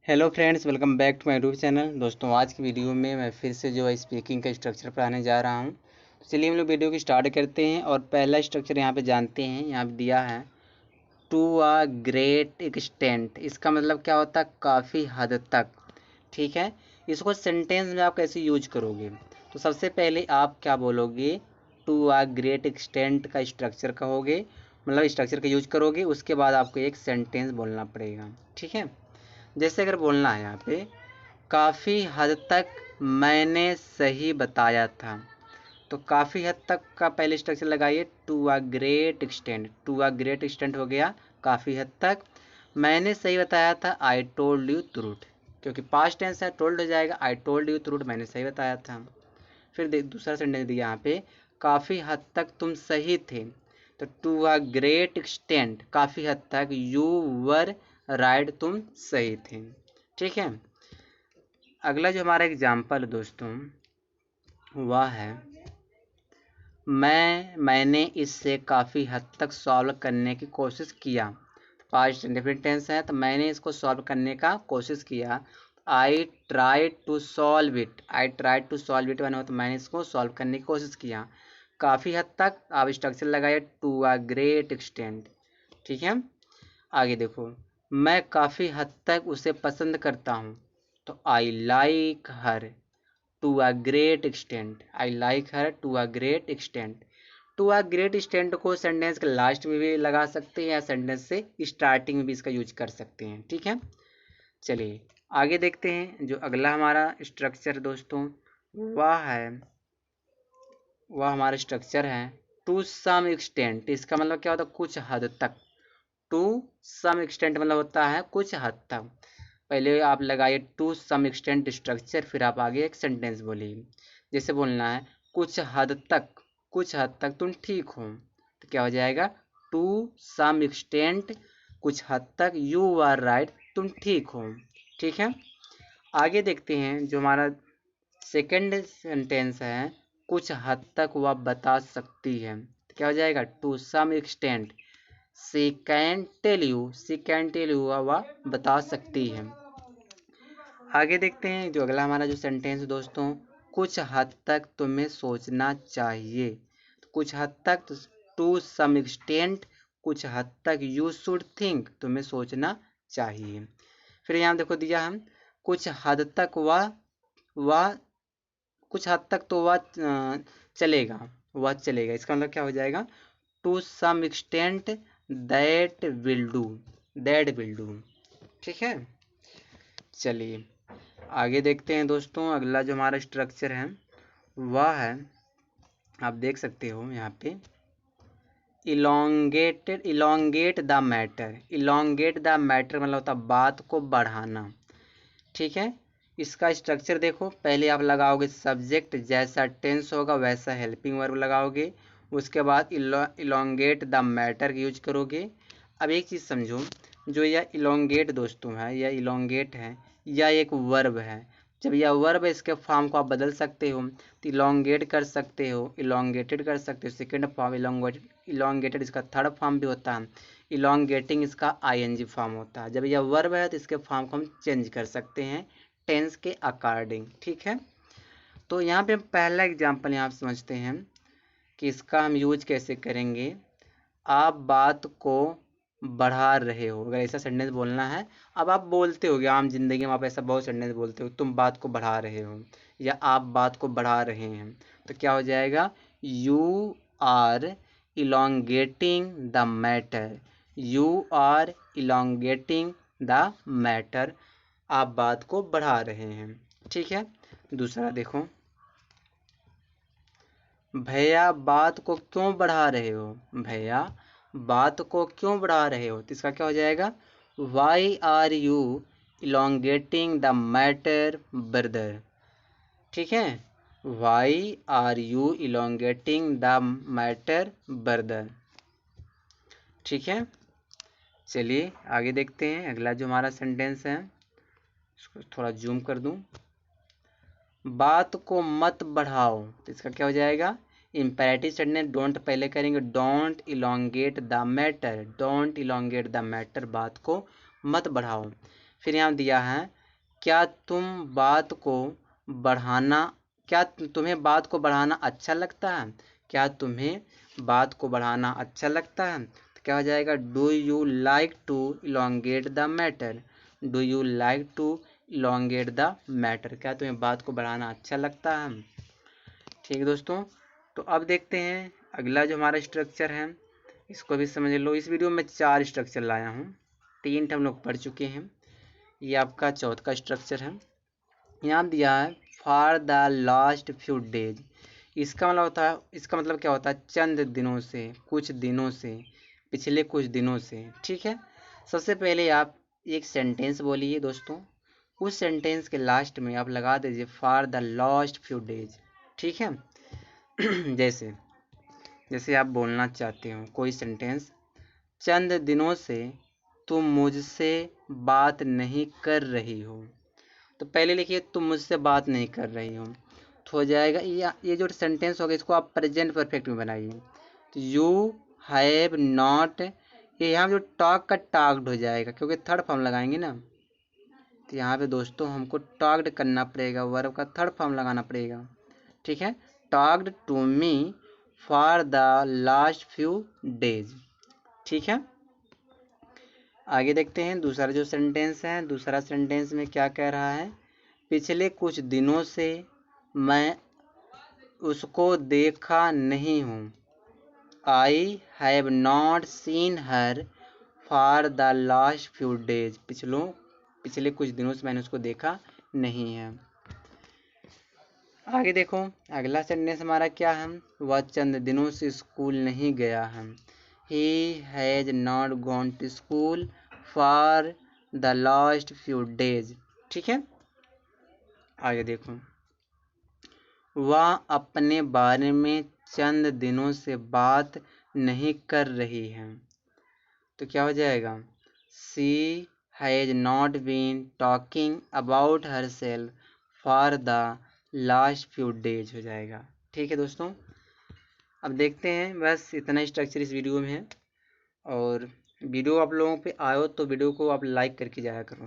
Hello friends, welcome back to my YouTube channel. दोस्तों, आज की वीडियो में मैं फिर से जो है स्पीकिंग का स्ट्रक्चर पढ़ाने जा रहा हूं। तो चलिए हम लोग वीडियो को स्टार्ट करते हैं और पहला स्ट्रक्चर यहां पे जानते हैं। यहां पे दिया है टू अ ग्रेट एक्सटेंट। इसका मतलब क्या होता है? काफ़ी हद तक। ठीक है, इसको सेंटेंस में आप कैसे यूज करोगे? तो सबसे पहले आप क्या बोलोगे? टू अ ग्रेट एक्सटेंट का स्ट्रक्चर कहोगे, मतलब स्ट्रक्चर का यूज करोगे। उसके बाद आपको एक सेंटेंस बोलना पड़ेगा। ठीक है, जैसे अगर बोलना है यहाँ पे, काफ़ी हद तक मैंने सही बताया था। तो काफ़ी हद तक का पहले स्ट्रक्चर लगाइए, to a great extent. To a great extent हो गया काफ़ी हद तक। मैंने सही बताया था, आई टोल्ड यू ट्रूथ, क्योंकि पास्ट टेंस है, टोल्ड हो जाएगा। आई टोल्ड यू ट्रूथ, मैंने सही बताया था। फिर दूसरा सेंटेंस दिया यहाँ पे, काफ़ी हद तक तुम सही थे। तो टू अ ग्रेट एक्सटेंट, काफ़ी हद तक यू वर राइट, तुम सही थे। ठीक है, अगला जो हमारा एग्जाम्पल दोस्तों वह है, मैंने इससे काफ़ी हद तक सॉल्व करने की कोशिश किया। पास्ट इंडेफिनिट टेंस है, तो मैंने इसको सॉल्व करने का कोशिश किया। I try to solve it. I try to solve it बना हो तो मैंने इसको सॉल्व करने की कोशिश किया। काफ़ी हद तक आप स्ट्रक्चर लगाइए, टू अ ग्रेट एक्सटेंट। ठीक है, आगे देखो, मैं काफ़ी हद तक उसे पसंद करता हूँ। तो I like her to a great extent. I like her to a great extent. To a great extent को सेंटेंस के लास्ट में भी लगा सकते हैं या सेंटेंस से स्टार्टिंग में भी इसका यूज कर सकते हैं। ठीक है, चलिए आगे देखते हैं। जो अगला हमारा स्ट्रक्चर दोस्तों वह हमारा स्ट्रक्चर है टू सम एक्सटेंट। इसका मतलब क्या होता है? कुछ हद तक। टू सम एक्सटेंट मतलब होता है कुछ हद तक। पहले आप लगाइए टू सम एक्सटेंट स्ट्रक्चर, फिर आप आगे एक सेंटेंस बोलिए। जैसे बोलना है, कुछ हद तक, कुछ हद तक तुम ठीक हो। तो क्या हो जाएगा? टू सम एक्सटेंट, कुछ हद तक यू आर राइट, तुम ठीक हो। ठीक है, आगे देखते हैं। जो हमारा सेकंड सेंटेंस है, कुछ हद तक वह बता सकती है। तो क्या हो जाएगा? To some extent she can tell you. She can tell you, वह बता सकती है। आगे देखते हैं। जो अगला हमारा जो सेंटेंस दोस्तों, कुछ हद तक तुम्हें सोचना चाहिए। तो कुछ हद तक, टू सम एक्सटेंट, कुछ हद तक यू शुड थिंक, तुम्हें सोचना चाहिए। फिर यहाँ देखो दिया हम, कुछ हद तक वह कुछ हद तक तो चलेगा, वह चलेगा। इसका मतलब क्या हो जाएगा? To some extent that will do, that will do. ठीक है, चलिए आगे देखते हैं दोस्तों। अगला जो हमारा स्ट्रक्चर है वह है, आप देख सकते हो यहाँ पे, elongate the matter. Elongate the matter मतलब होता है बात को बढ़ाना। ठीक है, इसका स्ट्रक्चर देखो, पहले आप लगाओगे सब्जेक्ट, जैसा टेंस होगा वैसा हेल्पिंग वर्ब लगाओगे। उसके बाद इलोंगेट द मैटर यूज करोगे। अब एक चीज़ समझो, जो यह इलोंगेट दोस्तों है, यह इलोंगेट है, यह एक वर्ब है। जब यह वर्ब है, इसके फॉर्म को आप बदल सकते हो। तो इलोंगेट कर सकते हो, इलोंगेटेड कर सकते हो, सेकेंड फॉर्म इलोंगेटेड इसका थर्ड फॉर्म भी होता है। इलोंगेटिंग इसका आईएनजी फॉर्म होता है। जब यह वर्ब है तो इसके फॉर्म को हम चेंज कर सकते हैं टेंस के अकॉर्डिंग। ठीक है, तो यहाँ पे हम पहला एग्जांपल यहाँ समझते हैं कि इसका हम यूज कैसे करेंगे। आप बात को बढ़ा रहे हो, अगर ऐसा सेंटेंस बोलना है। अब आप बोलते हो, आम जिंदगी में आप ऐसा बहुत सेंटेंस बोलते हो, तुम बात को बढ़ा रहे हो या आप बात को बढ़ा रहे हैं। तो क्या हो जाएगा? You are elongating the matter. You are elongating the matter, आप बात को बढ़ा रहे हैं। ठीक है, दूसरा देखो, भैया बात को क्यों बढ़ा रहे हो। भैया बात को क्यों बढ़ा रहे हो, तो इसका क्या हो जाएगा? Why are you elongating the matter brother. ठीक है, why are you elongating the matter brother. ठीक है, चलिए आगे देखते हैं। अगला जो हमारा सेंटेंस है, इसको थोड़ा जूम कर दूं। बात को मत बढ़ाओ, तो इसका क्या हो जाएगा? इम्पेरेटिव सेंटेंस डोंट पहले करेंगे, don't elongate the matter, don't elongate the matter, बात को मत बढ़ाओ। फिर यहाँ दिया है, क्या तुम्हें बात को बढ़ाना अच्छा लगता है? क्या तुम्हें बात को बढ़ाना अच्छा लगता है? तो क्या हो जाएगा? Do you like to elongate the matter? Do you like to elongate the matter? क्या तुम्हें बात को बढ़ाना अच्छा लगता है? ठीक है दोस्तों, तो अब देखते हैं अगला जो हमारा स्ट्रक्चर है, इसको भी समझ लो। इस वीडियो में 4 स्ट्रक्चर लाया हूँ, 3 हम लोग पढ़ चुके हैं। ये आपका चौथा स्ट्रक्चर है। यहाँ दिया है for the last few days. इसका मतलब क्या होता है? चंद दिनों से, कुछ दिनों से, पिछले कुछ दिनों से। ठीक है, सबसे पहले आप एक सेंटेंस बोलिए दोस्तों, उस सेंटेंस के लास्ट में आप लगा दीजिए for the last few days. ठीक है जैसे आप बोलना चाहते हो कोई सेंटेंस, चंद दिनों से तुम मुझसे बात नहीं कर रही हो। तो पहले लिखिए तुम मुझसे बात नहीं कर रही हो, तो हो जाएगा ये जो सेंटेंस होगा इसको आप प्रेजेंट परफेक्ट में बनाइए। तो यू हैव नॉट, ये यहाँ जो टॉक का टॉक्ड हो जाएगा क्योंकि थर्ड फॉर्म लगाएंगे ना। तो यहाँ पे दोस्तों हमको टॉक्ड करना पड़ेगा, वर्ब का थर्ड फॉर्म लगाना पड़ेगा। ठीक है, talked to me for the last few days. ठीक है, आगे देखते हैं दूसरा जो सेंटेंस है। दूसरा सेंटेंस में क्या कह रहा है? पिछले कुछ दिनों से मैं उसको देखा नहीं हूँ। I have not seen her for the last few days. पिछले कुछ दिनों से मैंने उसको देखा नहीं है। आगे देखो, अगला सेंटेंस हमारा क्या है? वह चंद दिनों से स्कूल नहीं गया है। He has not gone to school for the last few days. ठीक है, आगे देखो, वह अपने बारे में चंद दिनों से बात नहीं कर रही है। तो क्या हो जाएगा? She has not been talking about herself for the last few days हो जाएगा। ठीक है दोस्तों, अब देखते हैं, बस इतना स्ट्रक्चर इस वीडियो में है। और वीडियो आप लोगों पे आयो तो वीडियो को आप लाइक करके जाया करो।